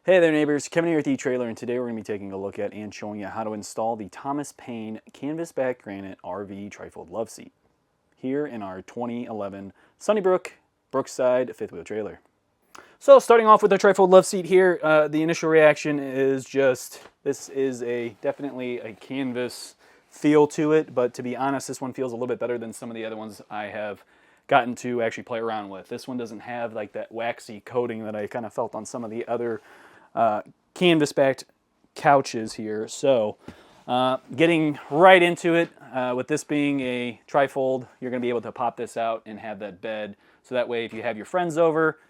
Hey there neighbors, Kevin here with eTrailer, and today we're going to be taking a look at and showing you how to install the Thomas Payne Canvasback Granite RV Trifold Loveseat here in our 2011 SunnyBrook Brookside Fifth Wheel trailer. So starting off with the Trifold Loveseat here, the initial reaction is just, this is definitely a canvas feel to it, but to be honest, this one feels a little bit better than some of the other ones I have gotten to actually play around with. This one doesn't have like that waxy coating that I kind of felt on some of the other Canvasbacked couches here. So getting right into it, with this being a trifold, you're going to be able to pop this out and have that bed. So that way if you have your friends over,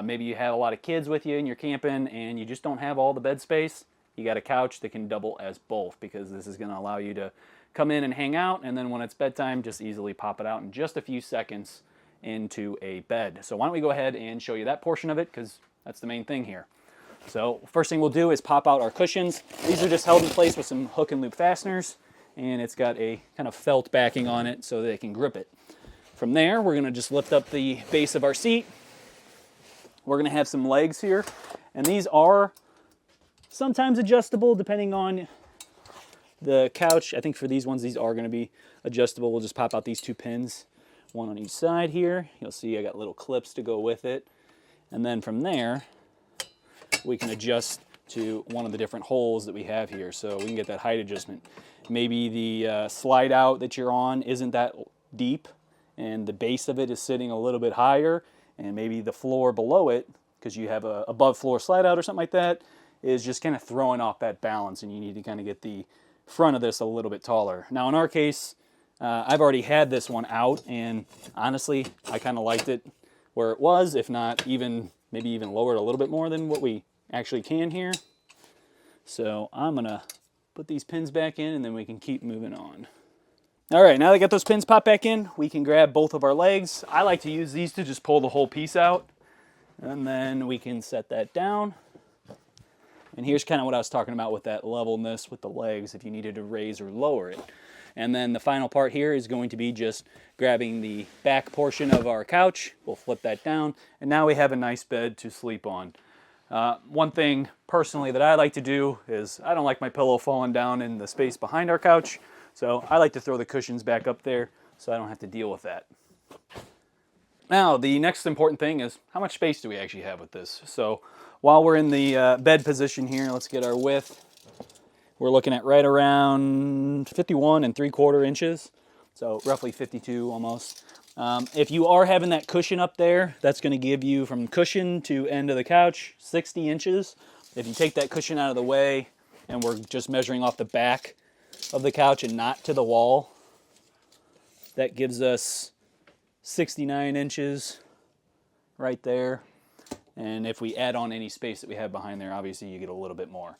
maybe you have a lot of kids with you and you're camping and you just don't have all the bed space, you got a couch that can double as both, because this is going to allow you to come in and hang out, and then when it's bedtime, just easily pop it out in just a few seconds into a bed. So why don't we go ahead and show you that portion of it, because that's the main thing here. So first thing we'll do is pop out our cushions. These are just held in place with some hook and loop fasteners, and it's got a kind of felt backing on it so that it can grip it. From there, we're going to just lift up the base of our seat. We're going to have some legs here, and these are sometimes adjustable depending on the couch. I think for these ones, these are going to be adjustable. We'll just pop out these two pins, one on each side here. You'll see I got little clips to go with it. And then from there, we can adjust to one of the different holes that we have here, so we can get that height adjustment. Maybe the slide out that you're on isn't that deep, and the base of it is sitting a little bit higher, and maybe the floor below it, because you have a above floor slide out or something like that, is just kind of throwing off that balance, and you need to kind of get the front of this a little bit taller. Now in our case, I've already had this one out, and honestly, I kind of liked it where it was, if not even maybe even lowered a little bit more than what we actually can here. So I'm gonna put these pins back in, and then we can keep moving on. All right, now that I got those pins popped back in, we can grab both of our legs. I like to use these to just pull the whole piece out, and then we can set that down. And here's kind of what I was talking about with that levelness with the legs, if you needed to raise or lower it. And then the final part here is going to be just grabbing the back portion of our couch. We'll flip that down, and now we have a nice bed to sleep on. One thing personally that I like to do is I don't like my pillow falling down in the space behind our couch, so I like to throw the cushions back up there so I don't have to deal with that. Now, the next important thing is how much space do we actually have with this? So while we're in the bed position here, let's get our width. We're looking at right around 51 3/4 inches, so roughly 52 almost. If you are having that cushion up there, that's going to give you from cushion to end of the couch 60 inches. If you take that cushion out of the way and we're just measuring off the back of the couch and not to the wall, that gives us 69 inches right there. And if we add on any space that we have behind there, obviously you get a little bit more.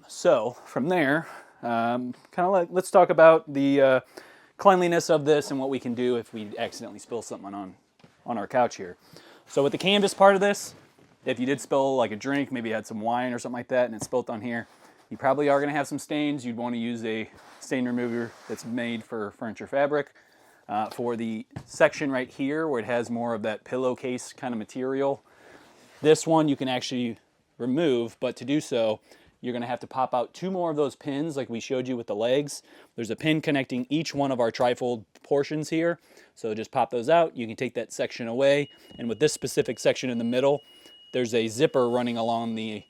So from there, let's talk about the cleanliness of this and what we can do if we accidentally spill something on our couch here. So with the canvas part of this, if you did spill like a drink, maybe you had some wine or something like that and it spilt on here, you probably are going to have some stains. You'd want to use a stain remover that's made for furniture fabric. For the section right here where it has more of that pillowcase kind of material, this one you can actually remove, but to do so, you're going to have to pop out two more of those pins like we showed you with the legs. There's a pin connecting each one of our trifold portions here, so just pop those out. You can take that section away, and with this specific section in the middle, there's a zipper running along the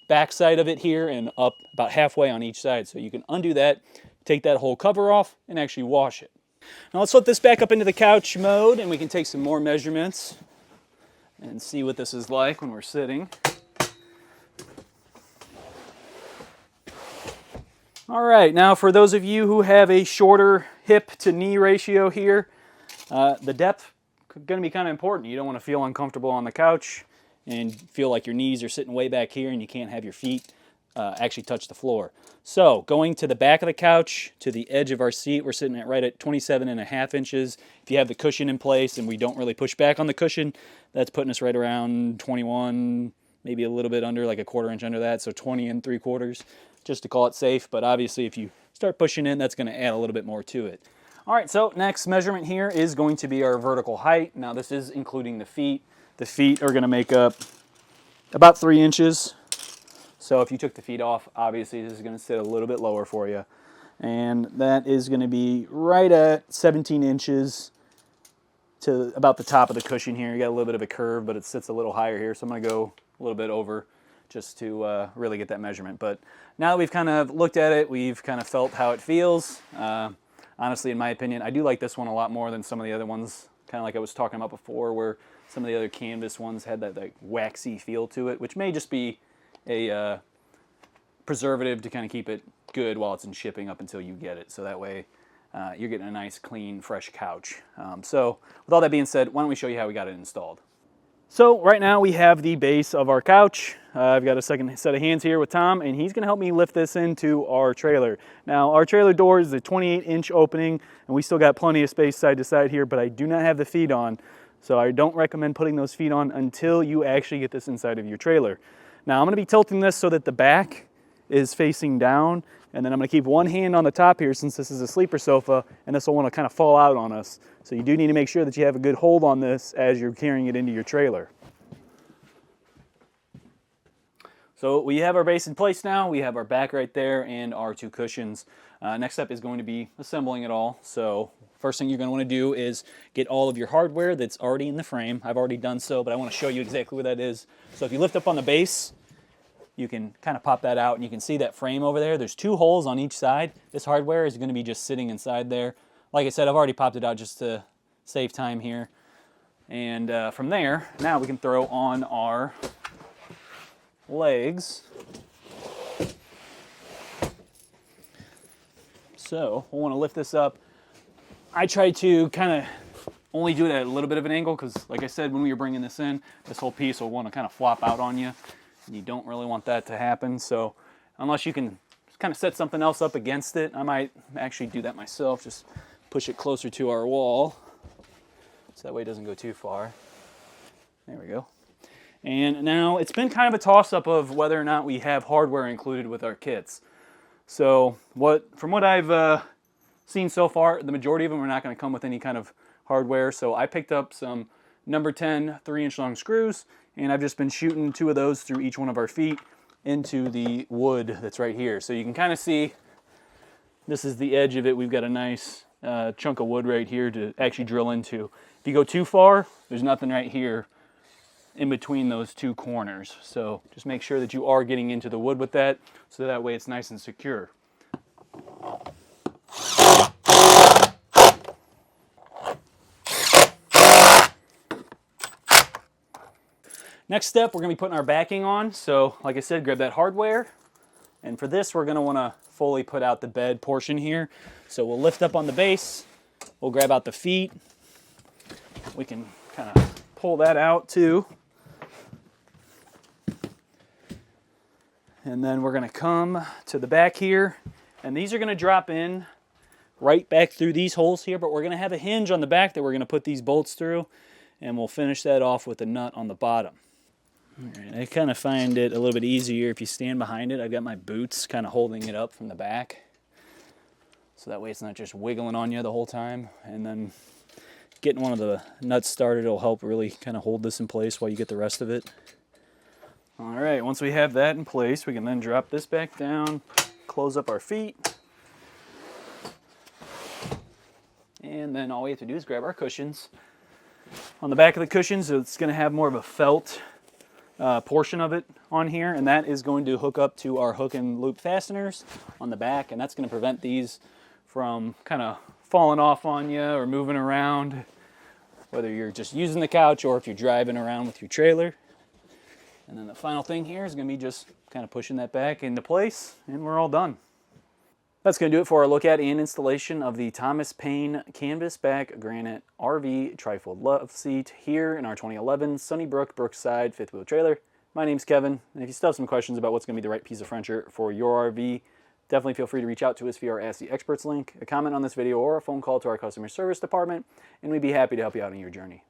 back side of it here and up about halfway on each side, so you can undo that, take that whole cover off, and actually wash it. Now let's flip this back up into the couch mode, and we can take some more measurements and see what this is like when we're sitting. All right, now for those of you who have a shorter hip to knee ratio here, the depth is going to be kind of important. You don't want to feel uncomfortable on the couch and feel like your knees are sitting way back here and you can't have your feet actually touch the floor. So going to the back of the couch, to the edge of our seat, we're sitting at right at 27.5 inches. If you have the cushion in place and we don't really push back on the cushion, that's putting us right around 21, maybe a little bit under, like a 1/4 inch under that, so 20 3/4. Just to call it safe, but obviously if you start pushing in, that's going to add a little bit more to it. All right, so next measurement here is going to be our vertical height. Now this is including the feet. The feet are going to make up about 3 inches. So if you took the feet off, obviously this is going to sit a little bit lower for you. And that is going to be right at 17 inches to about the top of the cushion here. You got a little bit of a curve, but it sits a little higher here. So I'm going to go a little bit over just to really get that measurement. But now that we've kind of looked at it, we've kind of felt how it feels. Honestly, in my opinion, I do like this one a lot more than some of the other ones. Kind of like I was talking about before, where some of the other canvas ones had that like waxy feel to it, which may just be a preservative to kind of keep it good while it's in shipping up until you get it. So that way you're getting a nice, clean, fresh couch. So with all that being said, why don't we show you how we got it installed. So right now we have the base of our couch. I've got a second set of hands here with Tom, and he's going to help me lift this into our trailer. Now our trailer door is a 28-inch opening, and we still got plenty of space side to side here, but I do not have the feet on. So I don't recommend putting those feet on until you actually get this inside of your trailer. Now I'm going to be tilting this so that the back is facing down, and then I'm going to keep one hand on the top here since this is a sleeper sofa, and this will want to kind of fall out on us. So you do need to make sure that you have a good hold on this as you're carrying it into your trailer. So we have our base in place now. We have our back right there and our 2 cushions. Next step is going to be assembling it all. So first thing you're going to want to do is get all of your hardware that's already in the frame. I've already done so, but I want to show you exactly where that is. So if you lift up on the base, you can kind of pop that out, and you can see that frame over there. There's 2 holes on each side. This hardware is going to be just sitting inside there. Like I said, I've already popped it out just to save time here. And from there, now we can throw on our legs. So we'll want to lift this up. I try to kind of only do it at a little bit of an angle because, like I said, when we were bringing this in, this whole piece will want to kind of flop out on you. You don't really want that to happen. So unless you can kind of set something else up against it, I might actually do that myself. Just push it closer to our wall so that way it doesn't go too far. There we go. And now it's been kind of a toss-up of whether or not we have hardware included with our kits. So from what I've seen so far, the majority of them are not going to come with any kind of hardware. So I picked up some number 10 3-inch long screws, and I've just been shooting 2 of those through each one of our feet into the wood that's right here. So you can kind of see this is the edge of it. We've got a nice chunk of wood right here to actually drill into. If you go too far, there's nothing right here in between those 2 corners. So just make sure that you are getting into the wood with that, so that way it's nice and secure. Next step, we're going to be putting our backing on. So like I said, grab that hardware. And for this, we're going to want to fully put out the bed portion here. So we'll lift up on the base. We'll grab out the feet. We can kind of pull that out too. And then we're going to come to the back here. And these are going to drop in right back through these holes here. But we're going to have a hinge on the back that we're going to put these bolts through. And we'll finish that off with a nut on the bottom. All right, I kind of find it a little bit easier if you stand behind it. I've got my boots kind of holding it up from the back. So that way it's not just wiggling on you the whole time. And then getting one of the nuts started will help really kind of hold this in place while you get the rest of it. All right, once we have that in place, we can then drop this back down, close up our feet. And then all we have to do is grab our cushions. On the back of the cushions, it's going to have more of a felt portion of it on here, and that is going to hook up to our hook and loop fasteners on the back, and that's going to prevent these from kind of falling off on you or moving around, whether you're just using the couch or if you're driving around with your trailer. And then the final thing here is going to be just kind of pushing that back into place, and we're all done. That's going to do it for our look at and installation of the Payne Canvasback Granite RV Trifold Loveseat here in our 2011 SunnyBrook Brookside Fifth Wheel trailer. My name's Kevin, and if you still have some questions about what's going to be the right piece of furniture for your RV, definitely feel free to reach out to us via our Ask the Experts link, a comment on this video, or a phone call to our customer service department, and we'd be happy to help you out on your journey.